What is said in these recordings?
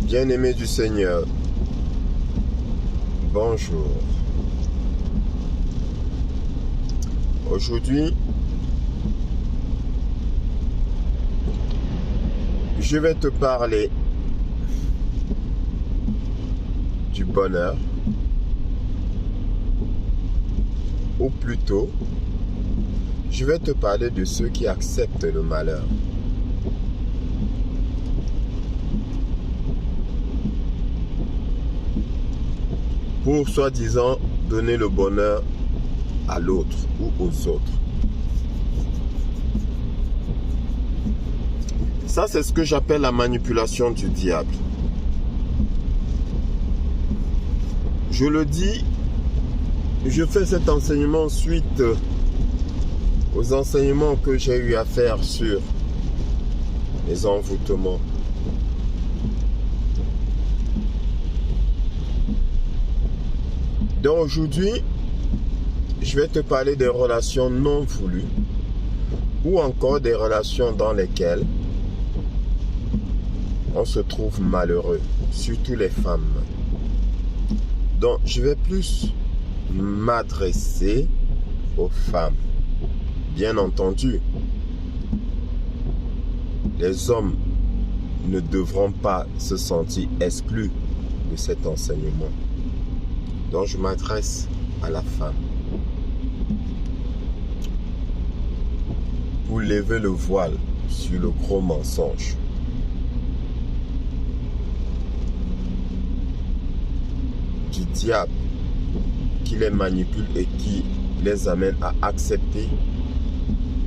Bien-aimés du Seigneur, bonjour. Aujourd'hui, je vais te parler du bonheur, ou plutôt, je vais te parler de ceux qui acceptent le malheur. Pour soi-disant donner le bonheur à l'autre ou aux autres. Ça, c'est ce que j'appelle la manipulation du diable. Je le dis, je fais cet enseignement suite aux enseignements que j'ai eu à faire sur les envoûtements. Donc aujourd'hui, je vais te parler des relations non voulues ou encore des relations dans lesquelles on se trouve malheureux, surtout les femmes. Donc je vais plus m'adresser aux femmes. Bien entendu, les hommes ne devront pas se sentir exclus de cet enseignement. Donc je m'adresse à la femme pour lever le voile sur le gros mensonge. Du diable qui les manipule et qui les amène à accepter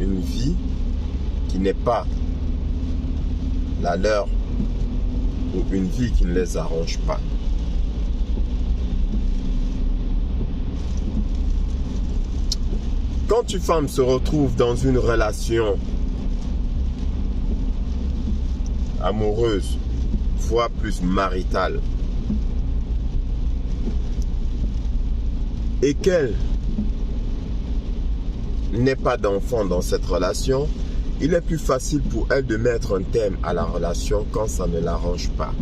une vie qui n'est pas la leur ou une vie qui ne les arrange pas. Quand une femme se retrouve dans une relation amoureuse, voire plus maritale, et qu'elle n'ait pas d'enfant dans cette relation, il est plus facile pour elle de mettre un terme à la relation quand ça ne l'arrange pas.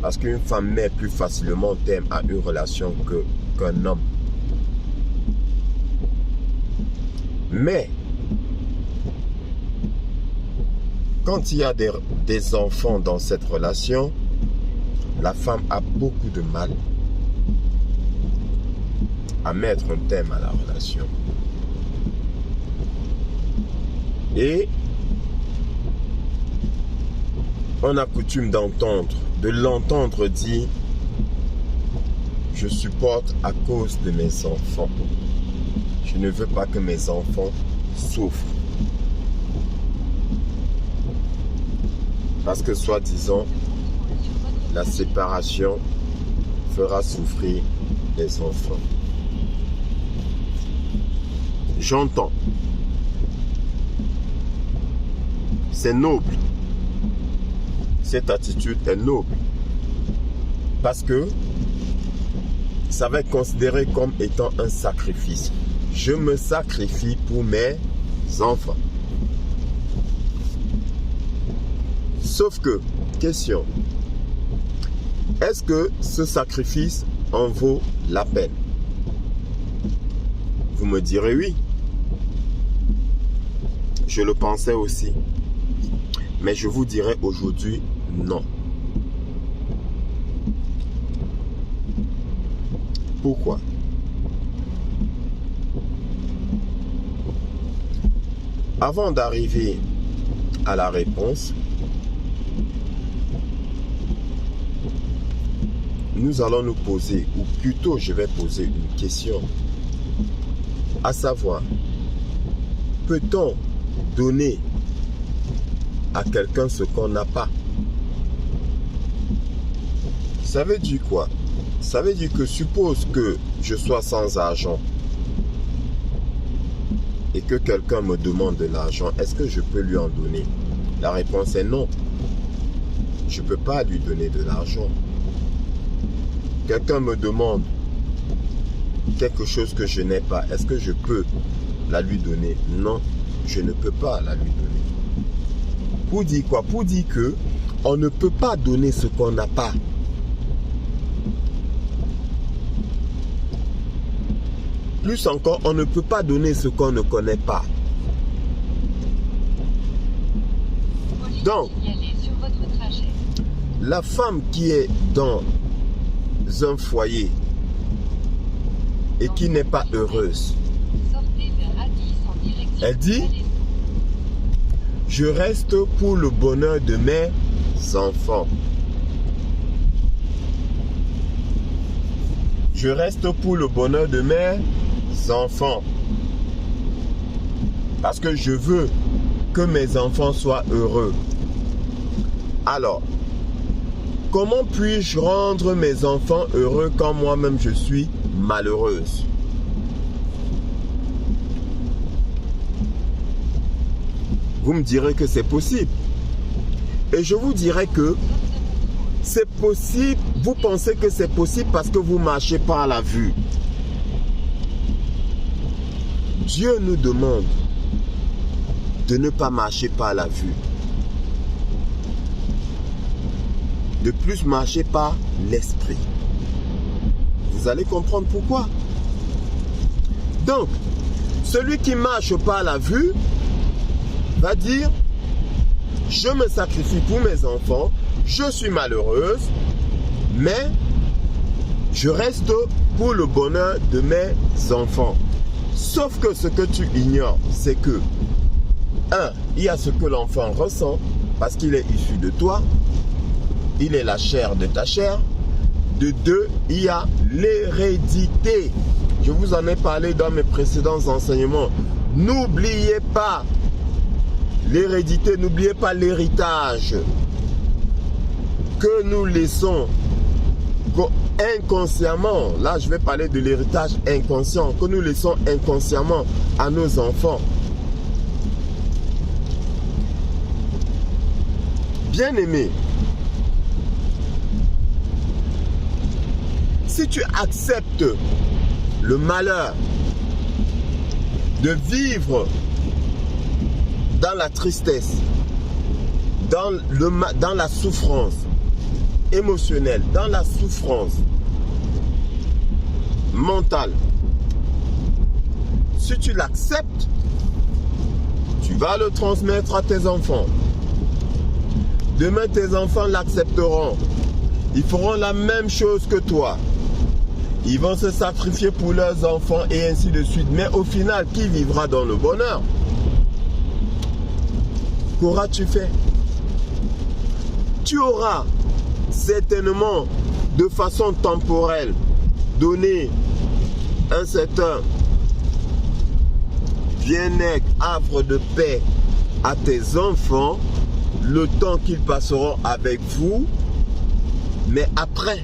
Parce qu'une femme met plus facilement terme à une relation qu'un homme. Mais, quand il y a des enfants dans cette relation, la femme a beaucoup de mal à mettre un terme à la relation. Et on a coutume de l'entendre dire « Je supporte à cause de mes enfants. Je ne veux pas que mes enfants souffrent. » Parce que soi-disant, la séparation fera souffrir les enfants. J'entends. C'est noble. Cette attitude est noble. Parce que ça va être considéré comme étant un sacrifice. Je me sacrifie pour mes enfants. Sauf que, question, est-ce que ce sacrifice en vaut la peine? Vous me direz oui. Je le pensais aussi. Mais je vous dirai aujourd'hui non. Pourquoi? Avant d'arriver à la réponse, nous allons nous poser, ou plutôt je vais poser une question, à savoir, peut-on donner à quelqu'un ce qu'on n'a pas? Ça veut dire quoi? Ça veut dire que suppose que je sois sans argent et que quelqu'un me demande de l'argent, est-ce que je peux lui en donner? La réponse est non. Je ne peux pas lui donner de l'argent. Quelqu'un me demande quelque chose que je n'ai pas, est-ce que je peux la lui donner? Non, je ne peux pas la lui donner. Pour dire quoi? Pour dire que on ne peut pas donner ce qu'on n'a pas. Plus encore, on ne peut pas donner ce qu'on ne connaît pas. Donc, la femme qui est dans un foyer et qui n'est pas heureuse, elle dit, je reste pour le bonheur de mes enfants. Je reste pour le bonheur de mes enfants. Parce que je veux que mes enfants soient heureux. Alors, comment puis-je rendre mes enfants heureux quand moi-même je suis malheureuse? Vous me direz que c'est possible. Et je vous dirai que c'est possible. Vous pensez que c'est possible parce que vous marchez par la vue. Dieu nous demande de ne pas marcher par la vue. De plus marcher par l'esprit. Vous allez comprendre pourquoi. Donc, celui qui marche par la vue va dire, je me sacrifie pour mes enfants, je suis malheureuse, mais je reste pour le bonheur de mes enfants. Sauf que ce que tu ignores, c'est que, un, il y a ce que l'enfant ressent, parce qu'il est issu de toi, il est la chair de ta chair. De deux, il y a l'hérédité. Je vous en ai parlé dans mes précédents enseignements. N'oubliez pas l'hérédité, n'oubliez pas l'héritage que nous laissons inconsciemment. Là, je vais parler de l'héritage inconscient que nous laissons inconsciemment à nos enfants. Bien-aimé, si tu acceptes le malheur de vivre dans la tristesse, dans la souffrance émotionnelle, dans la souffrance mentale, si tu l'acceptes, tu vas le transmettre à tes enfants. Demain, tes enfants l'accepteront. Ils feront la même chose que toi. Ils vont se sacrifier pour leurs enfants et ainsi de suite. Mais au final, qui vivra dans le bonheur? Qu'auras-tu fait? Tu auras certainement, de façon temporelle, donné un certain bien-être, havre de paix à tes enfants, le temps qu'ils passeront avec vous. Mais après,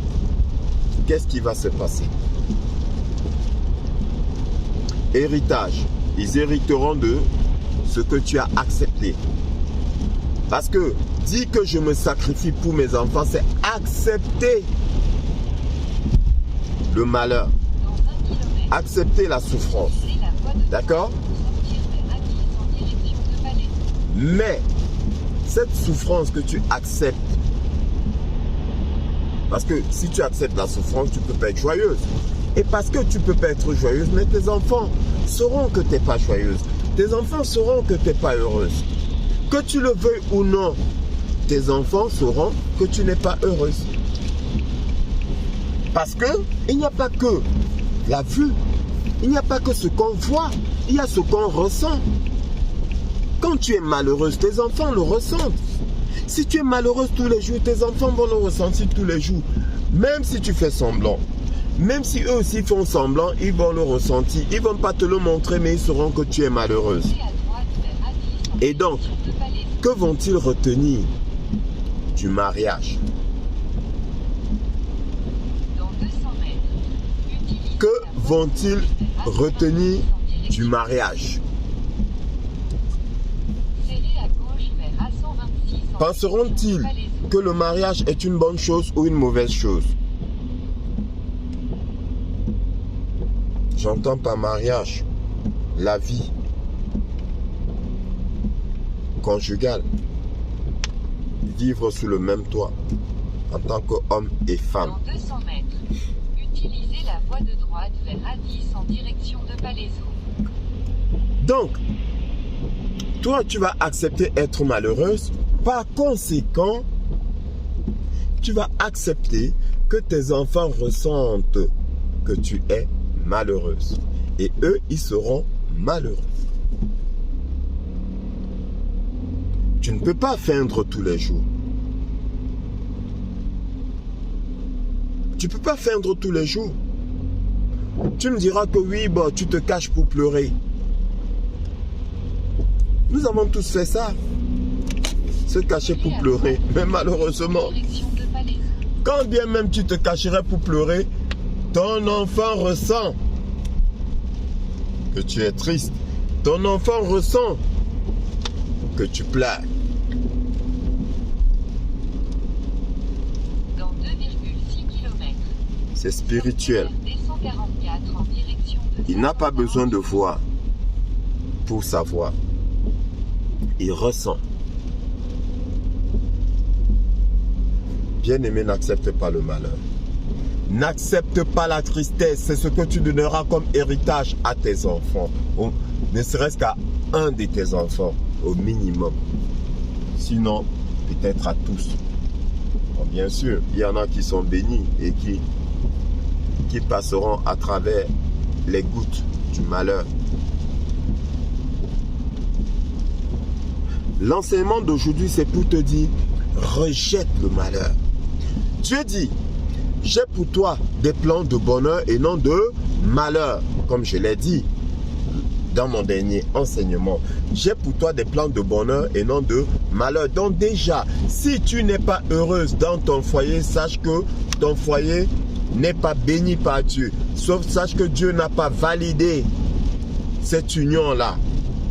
qu'est-ce qui va se passer? Héritage. Ils hériteront de ce que tu as accepté. Parce que dire que je me sacrifie pour mes enfants, c'est accepter le malheur. Accepter la souffrance. D'accord? Mais cette souffrance que tu acceptes, parce que si tu acceptes la souffrance, tu ne peux pas être joyeuse. Et parce que tu ne peux pas être joyeuse, mais tes enfants sauront que tu n'es pas joyeuse. Tes enfants sauront que tu n'es pas heureuse. Que tu le veuilles ou non, tes enfants sauront que tu n'es pas heureuse. Parce qu'il n'y a pas que la vue, il n'y a pas que ce qu'on voit, il y a ce qu'on ressent. Quand tu es malheureuse, tes enfants le ressentent. Si tu es malheureuse tous les jours, tes enfants vont le ressentir tous les jours. Même si tu fais semblant. Même si eux aussi font semblant, ils vont le ressentir. Ils ne vont pas te le montrer, mais ils sauront que tu es malheureuse. Et donc, que vont-ils retenir du mariage? Que vont-ils retenir du mariage? Penseront-ils que le mariage est une bonne chose ou une mauvaise chose? J'entends par mariage la vie conjugale, vivre sous le même toit en tant qu'homme et femme. Dans 200 mètres, utilisez la voie de droite vers A10 en direction de Palaiseau. Donc, toi, tu vas accepter être malheureuse. Par conséquent, tu vas accepter que tes enfants ressentent que tu es malheureuse. Et eux, ils seront malheureux. Tu ne peux pas feindre tous les jours. Tu ne peux pas feindre tous les jours. Tu me diras que oui, bon, tu te caches pour pleurer. Nous avons tous fait ça. Se cacher pour pleurer. Mais malheureusement, quand bien même tu te cacherais pour pleurer, ton enfant ressent que tu es triste. Ton enfant ressent que tu pleures. Dans 2,6 km. C'est spirituel. Il n'a pas besoin de voir pour savoir. Il ressent. Bien-aimé, n'accepte pas le malheur. N'accepte pas la tristesse. C'est ce que tu donneras comme héritage à tes enfants. Ou ne serait-ce qu'à un de tes enfants, au minimum. Sinon, peut-être à tous. Bon, bien sûr, il y en a qui sont bénis et qui passeront à travers les gouttes du malheur. L'enseignement d'aujourd'hui, c'est pour te dire, rejette le malheur. Dieu dit, j'ai pour toi des plans de bonheur et non de malheur. Comme je l'ai dit dans mon dernier enseignement, j'ai pour toi des plans de bonheur et non de malheur. Donc déjà, si tu n'es pas heureuse dans ton foyer, sache que ton foyer n'est pas béni par Dieu. Sauf sache que Dieu n'a pas validé cette union-là.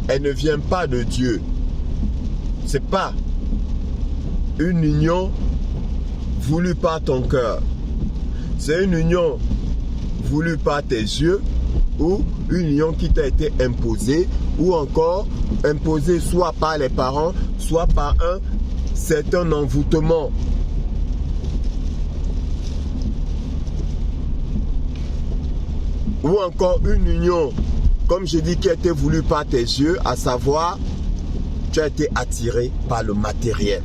Elle ne vient pas de Dieu. Ce n'est pas une union voulue par ton cœur. C'est une union voulue par tes yeux ou une union qui t'a été imposée ou encore imposée soit par les parents, soit par un certain envoûtement. Ou encore une union, comme je dis, qui a été voulue par tes yeux, à savoir, tu as été attiré par le matériel.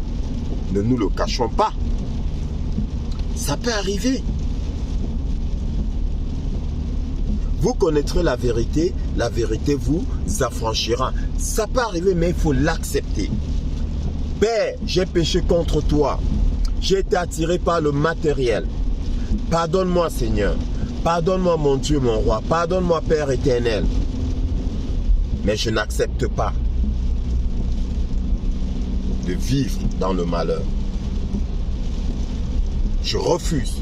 Ne nous le cachons pas. Ça peut arriver. Vous connaîtrez la vérité vous affranchira. Ça peut arriver, mais il faut l'accepter. Père, j'ai péché contre toi. J'ai été attiré par le matériel. Pardonne-moi, Seigneur. Pardonne-moi, mon Dieu, mon roi. Pardonne-moi, Père éternel. Mais je n'accepte pas de vivre dans le malheur. Je refuse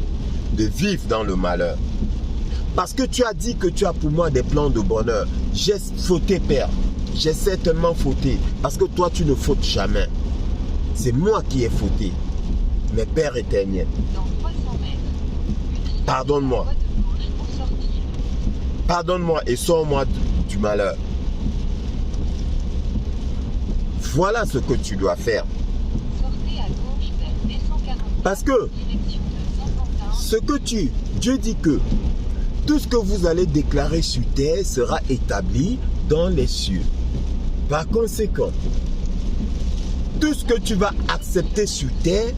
de vivre dans le malheur. Parce que tu as dit que tu as pour moi des plans de bonheur. J'ai fauté, Père. J'ai certainement fauté. Parce que toi, tu ne fautes jamais. C'est moi qui ai fauté. Mais Père éternel, pardonne-moi. Pardonne-moi et sors-moi du malheur. Voilà ce que tu dois faire. Parce que Dieu dit que tout ce que vous allez déclarer sur terre sera établi dans les cieux. Par conséquent, tout ce que tu vas accepter sur terre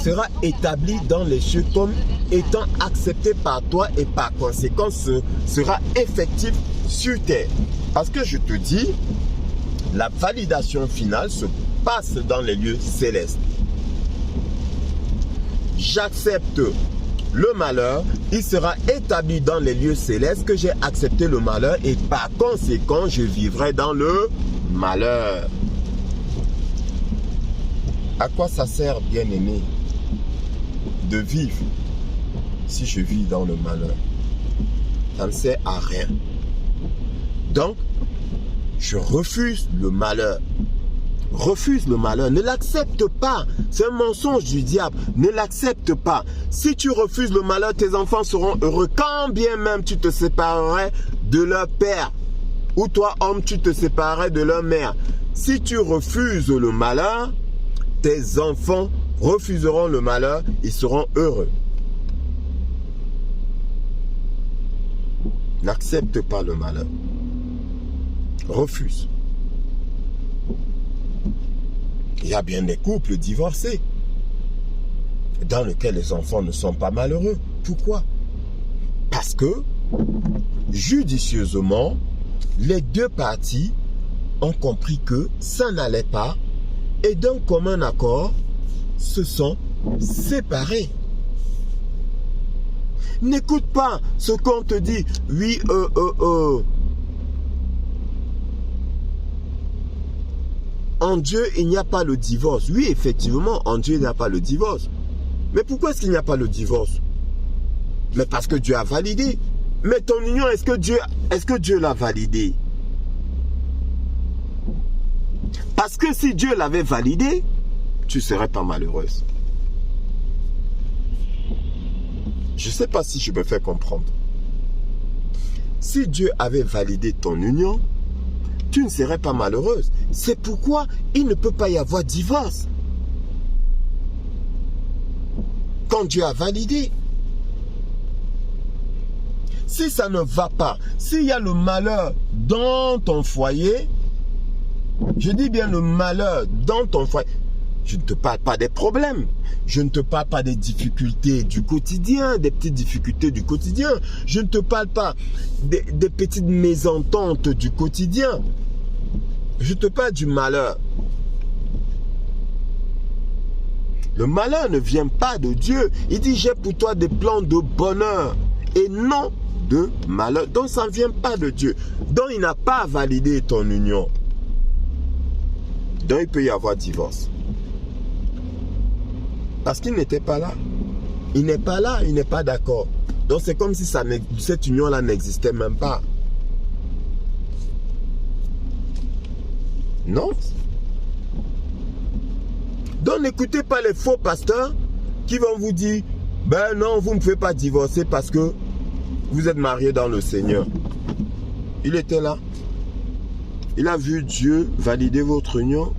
sera établi dans les cieux comme étant accepté par toi et par conséquent sera effectif sur terre. Parce que je te dis, la validation finale se passe dans les lieux célestes. J'accepte le malheur, il sera établi dans les lieux célestes que j'ai accepté le malheur et par conséquent, je vivrai dans le malheur. À quoi ça sert, bien-aimé, de vivre si je vis dans le malheur? Ça ne sert à rien. Donc, je refuse le malheur. Refuse le malheur, ne l'accepte pas. C'est un mensonge du diable, ne l'accepte pas. Si tu refuses le malheur, tes enfants seront heureux. Quand bien même tu te séparerais de leur père, ou toi homme tu te séparerais de leur mère. Si tu refuses le malheur, tes enfants refuseront le malheur, ils seront heureux. N'accepte pas le malheur. Refuse. Il y a bien des couples divorcés dans lesquels les enfants ne sont pas malheureux. Pourquoi? Parce que, judicieusement, les deux parties ont compris que ça n'allait pas et d'un commun accord se sont séparés. N'écoute pas ce qu'on te dit. Oui, En Dieu, il n'y a pas le divorce. Oui, effectivement, en Dieu, il n'y a pas le divorce. Mais pourquoi est-ce qu'il n'y a pas le divorce? Mais parce que Dieu a validé. Mais ton union, est-ce que Dieu l'a validé? Parce que si Dieu l'avait validé, tu ne serais pas malheureuse. Je ne sais pas si je me fais comprendre. Si Dieu avait validé ton union, tu ne serais pas malheureuse. C'est pourquoi il ne peut pas y avoir divorce. Quand Dieu a validé. Si ça ne va pas, s'il y a le malheur dans ton foyer, je dis bien le malheur dans ton foyer, je ne te parle pas des problèmes, je ne te parle pas des difficultés du quotidien, des petites difficultés du quotidien, je ne te parle pas des petites mésententes du quotidien, je te parle du malheur. Le malheur ne vient pas de Dieu. Il dit, j'ai pour toi des plans de bonheur et non de malheur. Donc ça ne vient pas de Dieu. Donc il n'a pas validé ton union. Donc il peut y avoir divorce. Parce qu'il n'était pas là. Il n'est pas là, il n'est pas d'accord. Donc c'est comme si cette union-là n'existait même pas. Non. Donc n'écoutez pas les faux pasteurs qui vont vous dire, ben non, vous ne pouvez pas divorcer parce que vous êtes mariés dans le Seigneur. Il était là. Il a vu Dieu valider votre union.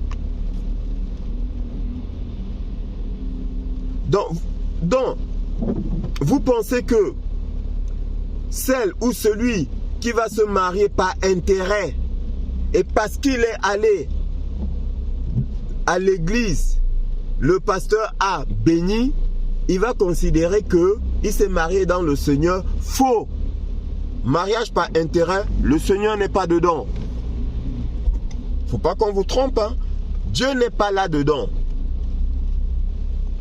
Donc, vous pensez que celle ou celui qui va se marier par intérêt et parce qu'il est allé à l'église, le pasteur a béni, il va considérer qu'il s'est marié dans le Seigneur. Faux. Mariage par intérêt, le Seigneur n'est pas dedans. Faut pas qu'on vous trompe, hein. Dieu n'est pas là dedans.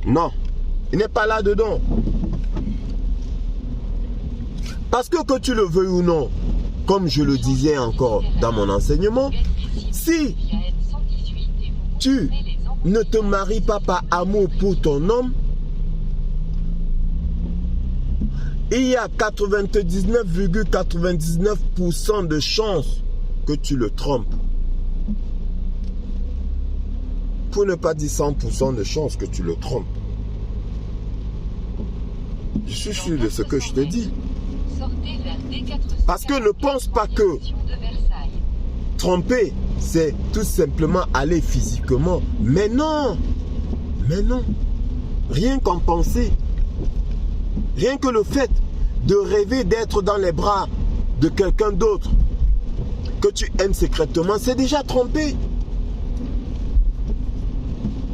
Non, il n'est pas là dedans. Parce que tu le veuilles ou non, comme je le disais encore dans mon enseignement, si tu ne te maries pas par amour pour ton homme, il y a 99,99% de chances que tu le trompes. Pour ne pas dire 100% de chances que tu le trompes. Je suis sûr de ce que je te dis. Parce que ne pense pas que tromper, c'est tout simplement aller physiquement. Mais non. Mais non. Rien qu'en penser. Rien que le fait de rêver d'être dans les bras de quelqu'un d'autre que tu aimes secrètement, c'est déjà trompé.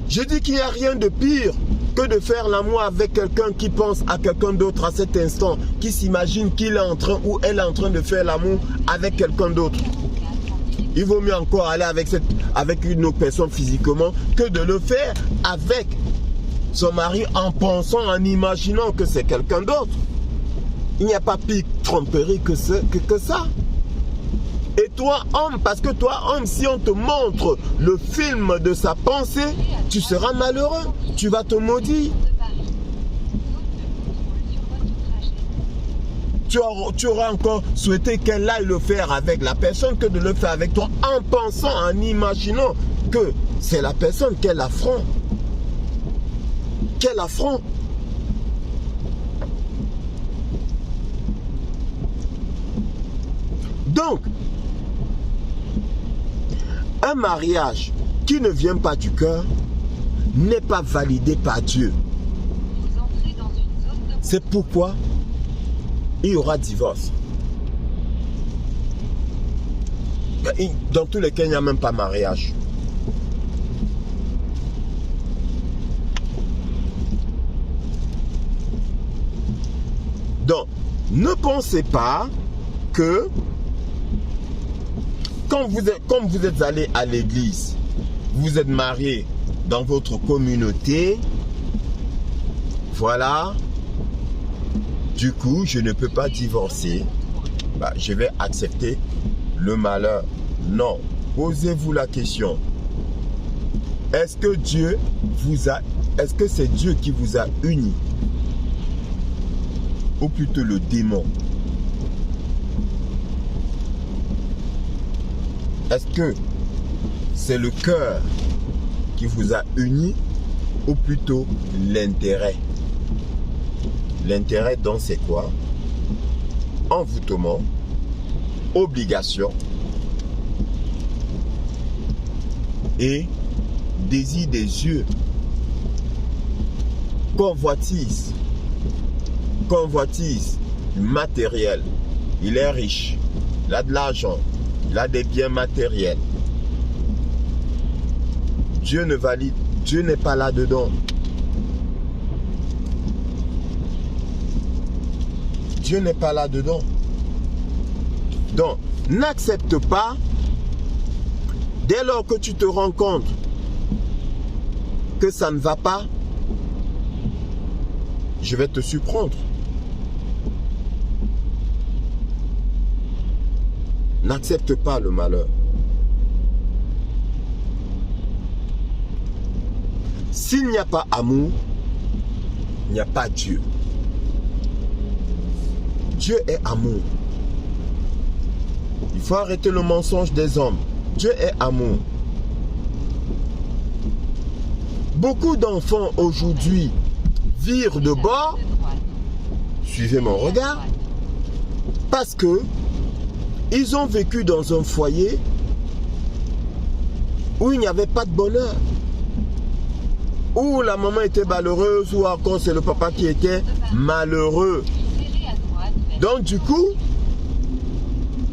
Je dis qu'il n'y a rien de pire que de faire l'amour avec quelqu'un qui pense à quelqu'un d'autre à cet instant, qui s'imagine qu'il est en train ou elle est en train de faire l'amour avec quelqu'un d'autre. Il vaut mieux encore aller avec une autre personne physiquement que de le faire avec son mari en pensant, en imaginant que c'est quelqu'un d'autre. Il n'y a pas pire tromperie que ça. Et toi, homme, parce que toi, homme, si on te montre le film de sa pensée, tu seras malheureux. Tu vas te maudire. Tu auras encore souhaité qu'elle aille le faire avec la personne que de le faire avec toi en pensant, en imaginant que c'est la personne qu'elle affronte. Quel affront! Donc, un mariage qui ne vient pas du cœur n'est pas validé par Dieu. Vous entrez dans une zone de... C'est pourquoi il y aura divorce. Dans tous les cas, il n'y a même pas mariage. Donc, ne pensez pas que comme vous êtes allé à l'église, vous êtes marié dans votre communauté, voilà, du coup, je ne peux pas divorcer, bah, je vais accepter le malheur. Non, posez-vous la question. Est-ce que c'est Dieu qui vous a unis? Ou plutôt le démon? Est-ce que c'est le cœur qui vous a unis ou plutôt l'intérêt? L'intérêt donc c'est quoi? Envoûtement, obligation et désir des yeux, convoitise matériel. Il est riche, il a de l'argent, il a des biens matériels. Dieu ne valide, Dieu n'est pas là-dedans. Dieu n'est pas là-dedans. Donc, n'accepte pas, dès lors que tu te rends compte que ça ne va pas, je vais te surprendre. N'accepte pas le malheur. S'il n'y a pas amour, il n'y a pas Dieu. Dieu est amour. Il faut arrêter le mensonge des hommes. Dieu est amour. Beaucoup d'enfants aujourd'hui virent de bord, suivez mon regard, parce que ils ont vécu dans un foyer où il n'y avait pas de bonheur, où la maman était malheureuse, ou encore c'est le papa qui était malheureux. Donc du coup,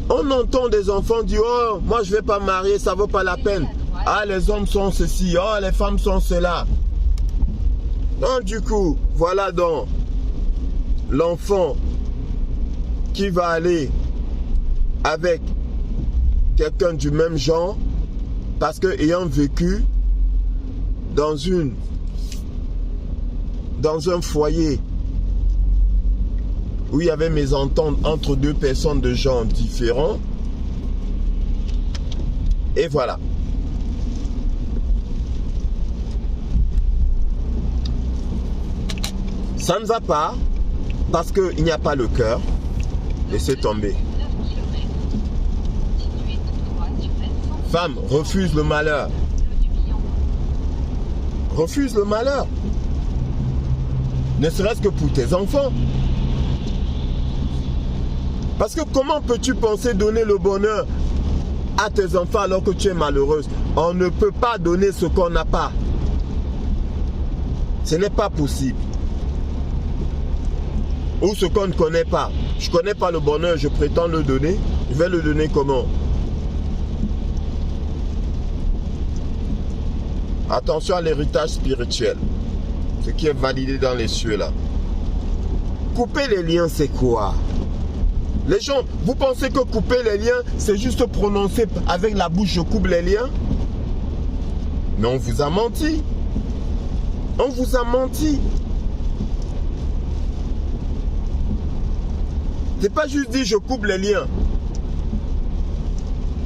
on entend des enfants dire « Oh, moi je ne vais pas marier, ça ne vaut pas la peine. Ah, les hommes sont ceci, oh, les femmes sont cela. » Donc du coup, voilà donc l'enfant qui va aller avec quelqu'un du même genre parce que ayant vécu dans un foyer où il y avait mésentente entre deux personnes de genres différents, et voilà. Ça ne va pas parce qu'il n'y a pas le cœur. Laissez tomber. Femme, refuse le malheur. Refuse le malheur. Ne serait-ce que pour tes enfants. Parce que comment peux-tu penser donner le bonheur à tes enfants alors que tu es malheureuse? On ne peut pas donner ce qu'on n'a pas. Ce n'est pas possible. Ou ce qu'on ne connaît pas. Je ne connais pas le bonheur, je prétends le donner. Je vais le donner comment? Attention à l'héritage spirituel. Ce qui est validé dans les cieux là. Couper les liens, c'est quoi? Les gens, vous pensez que couper les liens, c'est juste prononcer avec la bouche, je coupe les liens? Mais on vous a menti. On vous a menti. C'est pas juste dire je coupe les liens.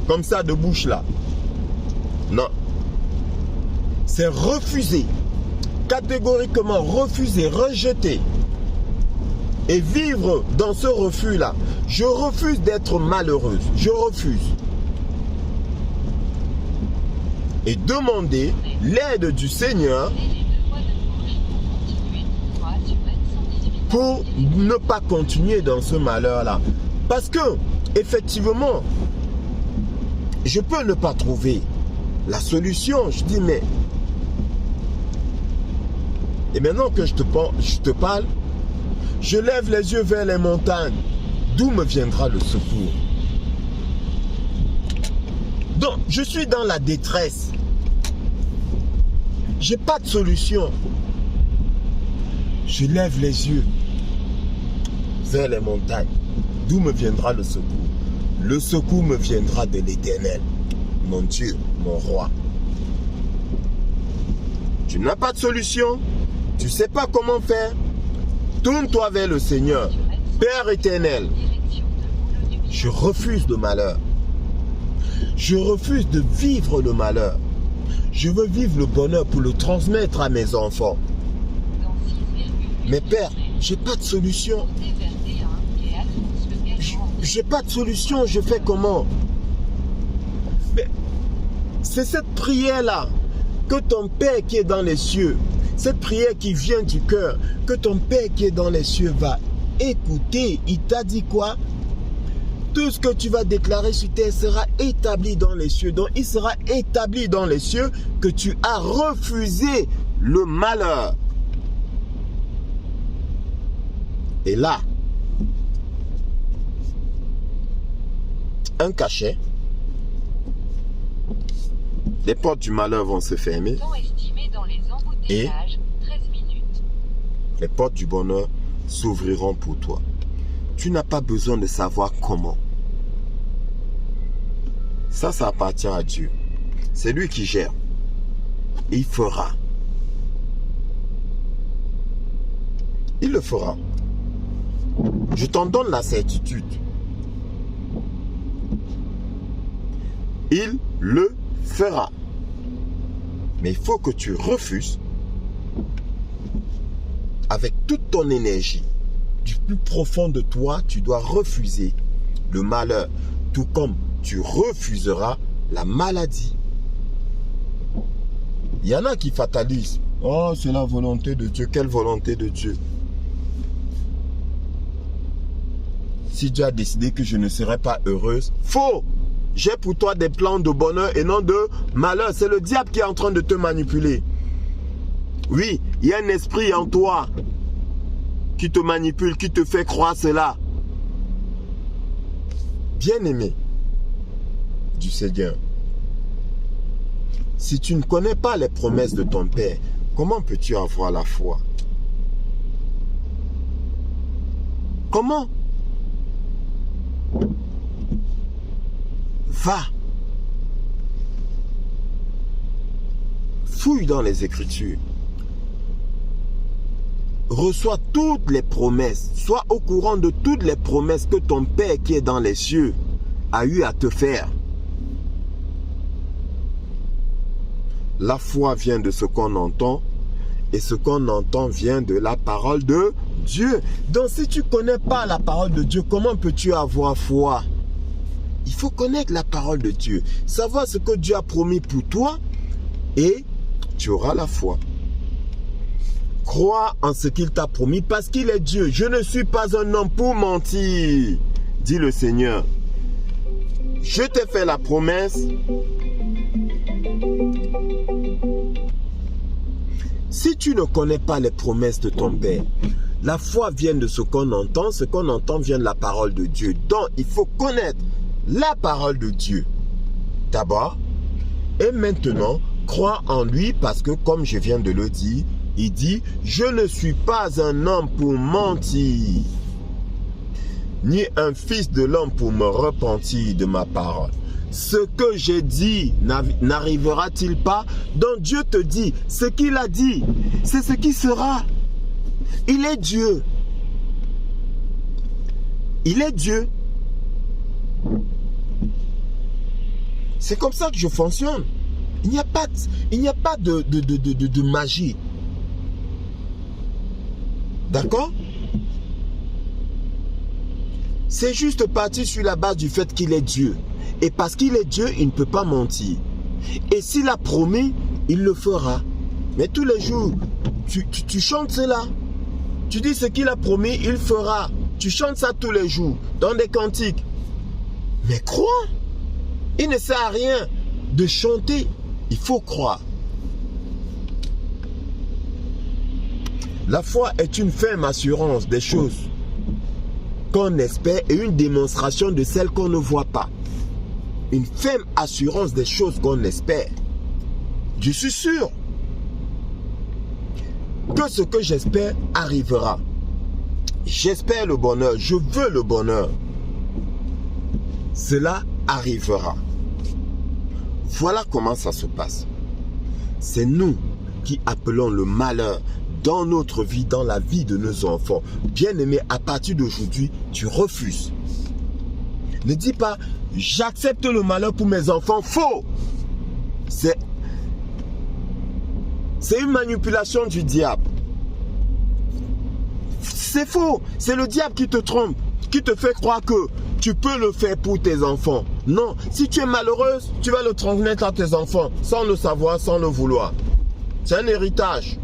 Comme ça de bouche là. Non. C'est refuser. Catégoriquement refuser, rejeter. Et vivre dans ce refus là. Je refuse d'être malheureuse. Je refuse. Et demander l'aide du Seigneur pour ne pas continuer dans ce malheur-là. Parce que, effectivement, je peux ne pas trouver la solution. Je dis, mais Et maintenant que je te parle, je lève les yeux vers les montagnes. D'où me viendra le secours? Donc, je suis dans la détresse. J'ai pas de solution. Je lève les yeux vers les montagnes. D'où me viendra le secours? Le secours me viendra de l'Éternel, mon Dieu, mon roi. Tu n'as pas de solution. Tu ne sais pas comment faire. Tourne-toi vers le Seigneur. Père éternel, je refuse le malheur. Je refuse de vivre le malheur. Je veux vivre le bonheur pour le transmettre à mes enfants. Mais Père, j'ai pas de solution. J'ai pas de solution, je fais comment? Mais c'est cette prière-là que ton Père qui est dans les cieux, cette prière qui vient du cœur, que ton Père qui est dans les cieux va écouter. Il t'a dit quoi? Tout ce que tu vas déclarer sur terre sera établi dans les cieux. Donc il sera établi dans les cieux que tu as refusé le malheur. Et là, un cachet, les portes du malheur vont se fermer et les portes du bonheur s'ouvriront pour toi. Tu n'as pas besoin de savoir comment. Ça appartient à Dieu. C'est lui qui gère. Il fera. Il le fera. Je t'en donne la certitude. Il le fera. Mais il faut que tu refuses avec toute ton énergie. Du plus profond de toi, tu dois refuser le malheur, tout comme tu refuseras la maladie. Il y en a qui fatalisent. Oh, c'est la volonté de Dieu. Quelle volonté de Dieu? Si Dieu a décidé que je ne serai pas heureuse, faux! J'ai pour toi des plans de bonheur et non de malheur. C'est le diable qui est en train de te manipuler. Oui, il y a un esprit en toi qui te manipule, qui te fait croire cela. Bien-aimé du Seigneur, si tu ne connais pas les promesses de ton Père, comment peux-tu avoir la foi? Comment? Va. Fouille dans les Écritures. Reçois toutes les promesses. Sois au courant de toutes les promesses que ton Père qui est dans les cieux a eu à te faire. La foi vient de ce qu'on entend et ce qu'on entend vient de la parole de Dieu. Donc si tu ne connais pas la parole de Dieu, comment peux-tu avoir foi? Il faut connaître la parole de Dieu, savoir ce que Dieu a promis pour toi et tu auras la foi. Crois en ce qu'il t'a promis parce qu'il est Dieu. Je ne suis pas un homme pour mentir, dit le Seigneur. Je t'ai fait la promesse. Si tu ne connais pas les promesses de ton Père, la foi vient de ce qu'on entend vient de la parole de Dieu. Donc, il faut connaître la parole de Dieu d'abord et maintenant, crois en lui parce que comme je viens de le dire, il dit, je ne suis pas un homme pour mentir, ni un fils de l'homme pour me repentir de ma parole. Ce que j'ai dit n'arrivera-t-il pas? Donc Dieu te dit, ce qu'il a dit, c'est ce qui sera. Il est Dieu. Il est Dieu. C'est comme ça que je fonctionne. Il n'y a pas de magie. D'accord? C'est juste parti sur la base du fait qu'il est Dieu. Et parce qu'il est Dieu, il ne peut pas mentir. Et s'il a promis, il le fera. Mais tous les jours, tu chantes cela. Tu dis ce qu'il a promis, il fera. Tu chantes ça tous les jours, dans des cantiques. Mais crois. Il ne sert à rien de chanter. Il faut croire. La foi est une ferme assurance des choses qu'on espère et une démonstration de celles qu'on ne voit pas. Une ferme assurance des choses qu'on espère. Je suis sûr que ce que j'espère arrivera. J'espère le bonheur, je veux le bonheur. Cela arrivera. Voilà comment ça se passe. C'est nous qui appelons le malheur dans notre vie, dans la vie de nos enfants. Bien-aimé, à partir d'aujourd'hui, tu refuses. Ne dis pas, j'accepte le malheur pour mes enfants. Faux! C'est une manipulation du diable. C'est faux. C'est le diable qui te trompe, qui te fait croire que tu peux le faire pour tes enfants. Non. Si tu es malheureuse, tu vas le transmettre à tes enfants, sans le savoir, sans le vouloir. C'est un héritage.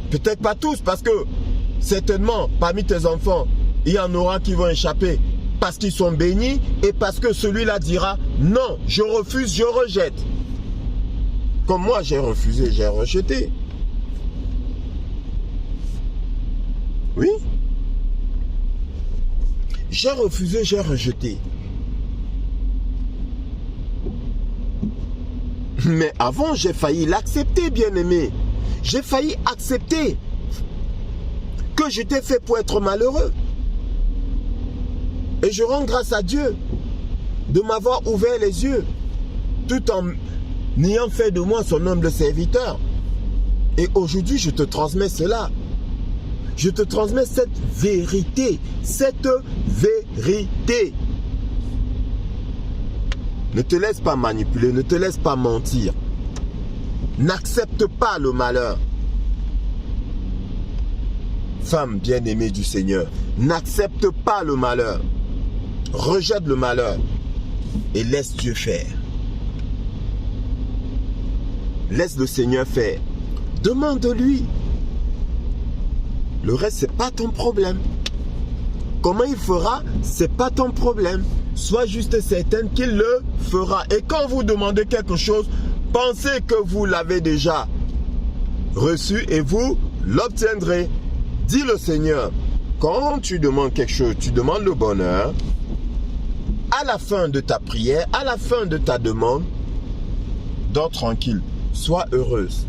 Peut-être pas tous, parce que certainement, parmi tes enfants, il y en aura qui vont échapper parce qu'ils sont bénis et parce que celui-là dira « Non, je refuse, je rejette ». Comme moi, j'ai refusé, j'ai rejeté. Oui. J'ai refusé, j'ai rejeté. Mais avant, j'ai failli l'accepter, bien-aimé. J'ai failli accepter que j'étais fait pour être malheureux. Et je rends grâce à Dieu de m'avoir ouvert les yeux, tout en ayant fait de moi son humble serviteur. Et aujourd'hui, je te transmets cela. Je te transmets cette vérité. Cette vérité. Ne te laisse pas manipuler, ne te laisse pas mentir. N'accepte pas le malheur. Femme bien-aimée du Seigneur, n'accepte pas le malheur. Rejette le malheur et laisse Dieu faire. Laisse le Seigneur faire. Demande-lui. Le reste, ce n'est pas ton problème. Comment il fera, ce n'est pas ton problème. Sois juste certaine qu'il le fera. Et quand vous demandez quelque chose, pensez que vous l'avez déjà reçu et vous l'obtiendrez. Dis le Seigneur, quand tu demandes quelque chose, tu demandes le bonheur, à la fin de ta prière, à la fin de ta demande, dors tranquille, sois heureuse.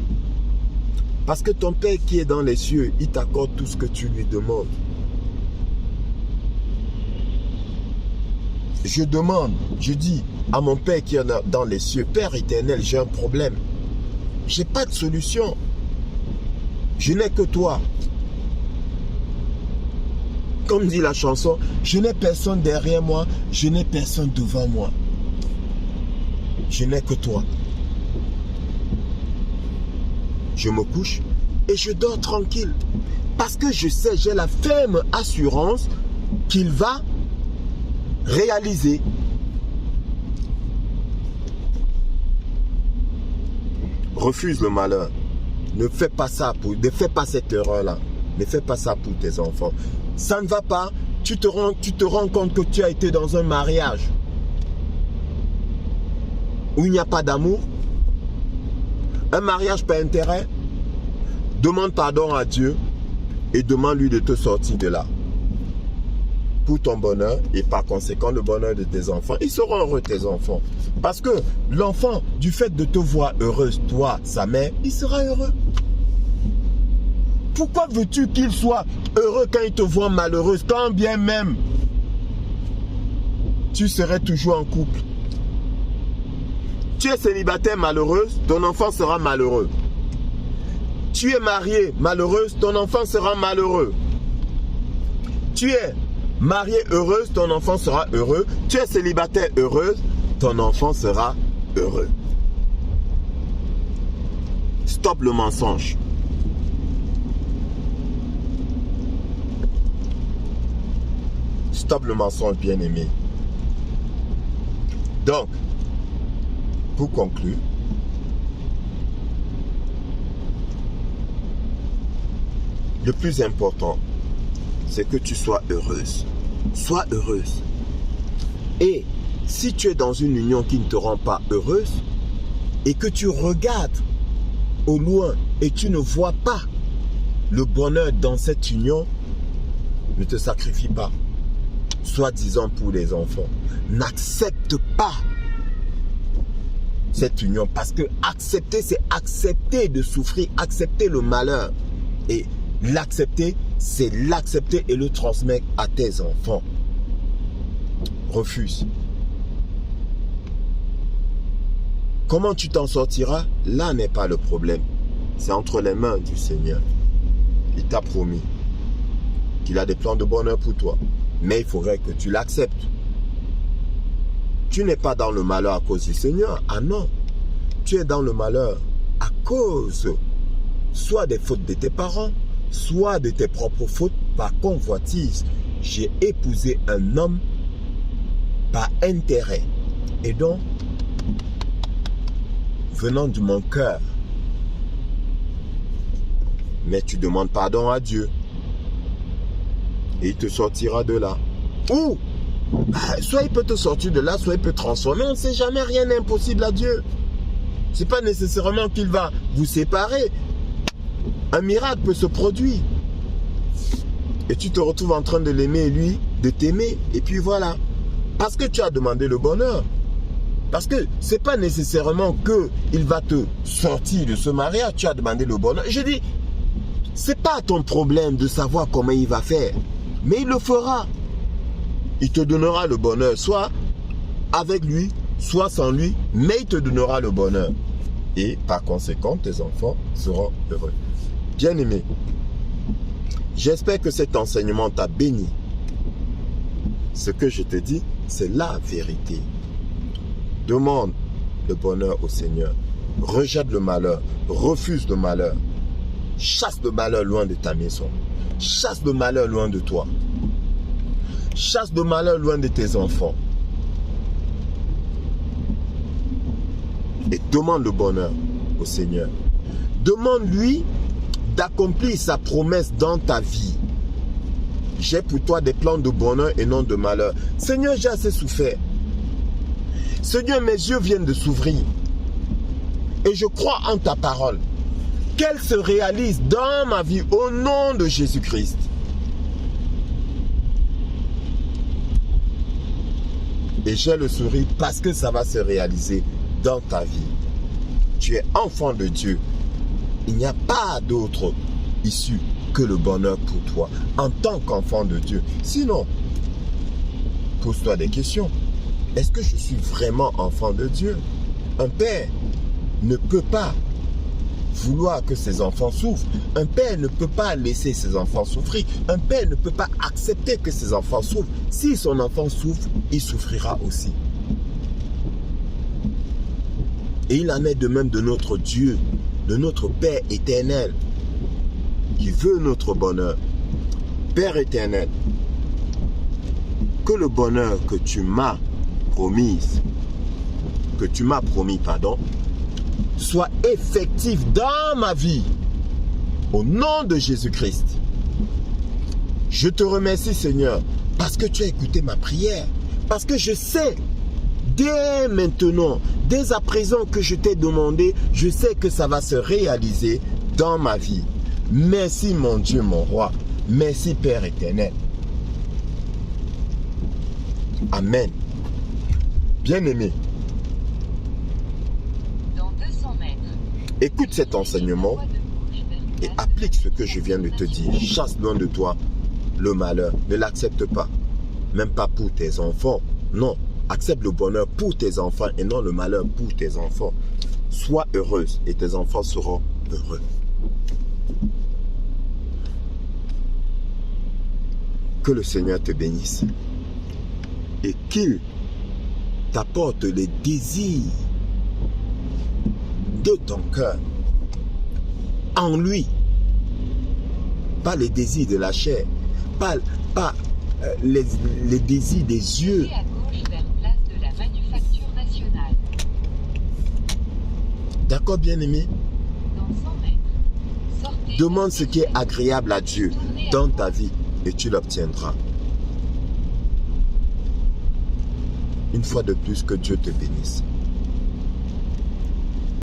Parce que ton Père qui est dans les cieux, il t'accorde tout ce que tu lui demandes. Je demande, je dis à mon Père qui est dans les cieux, Père éternel, j'ai un problème. Je n'ai pas de solution. Je n'ai que toi. Comme dit la chanson, je n'ai personne derrière moi, je n'ai personne devant moi. Je n'ai que toi. Je me couche et je dors tranquille. Parce que je sais, j'ai la ferme assurance qu'il va réaliser. Refuse le malheur. Ne fais pas ça, ne fais pas cette erreur-là. Ne fais pas ça pour tes enfants. Ça ne va pas. Tu te rends compte que tu as été dans un mariage où il n'y a pas d'amour. Un mariage par intérêt. Demande pardon à Dieu et demande-lui de te sortir de là. Pour ton bonheur et par conséquent le bonheur de tes enfants. Ils seront heureux, tes enfants. Parce que l'enfant, du fait de te voir heureuse, toi, sa mère, il sera heureux. Pourquoi veux-tu qu'il soit heureux quand il te voit malheureuse, quand bien même tu serais toujours en couple? Tu es célibataire malheureuse, ton enfant sera malheureux. Tu es mariée malheureuse, ton enfant sera malheureux. Tu es mariée heureuse, ton enfant sera heureux. Tu es célibataire heureuse, ton enfant sera heureux. Stop le mensonge. Stop le mensonge, bien-aimé. Donc, pour conclure, le plus important, c'est que tu sois heureuse. Sois heureuse. Et si tu es dans une union qui ne te rend pas heureuse, et que tu regardes au loin et tu ne vois pas le bonheur dans cette union, ne te sacrifie pas, soi-disant pour les enfants. N'accepte pas cette union, parce que accepter, c'est accepter de souffrir, accepter le malheur. Et l'accepter, c'est l'accepter et le transmettre à tes enfants. Refuse. Comment tu t'en sortiras? Là n'est pas le problème. C'est entre les mains du Seigneur. Il t'a promis qu'il a des plans de bonheur pour toi. Mais il faudrait que tu l'acceptes. Tu n'es pas dans le malheur à cause du Seigneur. Ah non. Tu es dans le malheur à cause soit des fautes de tes parents, soit de tes propres fautes par convoitise. J'ai épousé un homme par intérêt. Et donc, venant de mon cœur. Mais tu demandes pardon à Dieu. Et il te sortira de là. Ou, soit il peut te sortir de là, soit il peut transformer. On ne sait jamais, rien n'est impossible à Dieu. Ce n'est pas nécessairement qu'il va vous séparer. Un miracle peut se produire. Et tu te retrouves en train de l'aimer et lui de t'aimer. Et puis voilà. Parce que tu as demandé le bonheur. Parce que ce n'est pas nécessairement qu'il va te sortir de ce mariage. Tu as demandé le bonheur. Je dis, ce n'est pas ton problème de savoir comment il va faire. Mais il le fera. Il te donnera le bonheur. Soit avec lui, soit sans lui. Mais il te donnera le bonheur. Et par conséquent, tes enfants seront heureux. Bien-aimé, j'espère que cet enseignement t'a béni. Ce que je te dis, c'est la vérité. Demande le bonheur au Seigneur. Rejette le malheur. Refuse le malheur. Chasse le malheur loin de ta maison. Chasse le malheur loin de toi. Chasse le malheur loin de tes enfants. Et demande le bonheur au Seigneur. Demande-lui d'accomplir sa promesse dans ta vie. J'ai pour toi des plans de bonheur et non de malheur. Seigneur, j'ai assez souffert. Seigneur, mes yeux viennent de s'ouvrir. Et je crois en ta parole. Qu'elle se réalise dans ma vie au nom de Jésus-Christ. Et j'ai le sourire parce que ça va se réaliser dans ta vie. Tu es enfant de Dieu. Il n'y a pas d'autre issue que le bonheur pour toi en tant qu'enfant de Dieu. Sinon, pose-toi des questions. Est-ce que je suis vraiment enfant de Dieu? Un père ne peut pas vouloir que ses enfants souffrent. Un père ne peut pas laisser ses enfants souffrir. Un père ne peut pas accepter que ses enfants souffrent. Si son enfant souffre, il souffrira aussi. Et il en est de même de notre Dieu, de notre Père éternel, qui veut notre bonheur. Père éternel, que le bonheur que tu m'as promis, soit effectif dans ma vie, au nom de Jésus-Christ. Je te remercie, Seigneur, parce que tu as écouté ma prière, parce que je sais, dès maintenant, dès à présent que je t'ai demandé, je sais que ça va se réaliser dans ma vie. Merci mon Dieu, mon roi. Merci Père éternel. Amen. Bien-aimé, écoute cet enseignement et applique ce que je viens de te dire. Chasse loin de toi le malheur. Ne l'accepte pas. Même pas pour tes enfants. Non. Accepte le bonheur pour tes enfants et non le malheur pour tes enfants. Sois heureuse et tes enfants seront heureux. Que le Seigneur te bénisse et qu'il t'apporte les désirs de ton cœur en lui, pas les désirs de la chair, pas les désirs des yeux. D'accord, bien-aimé? Demande ce qui est agréable à Dieu dans ta vie et tu l'obtiendras. Une fois de plus, que Dieu te bénisse.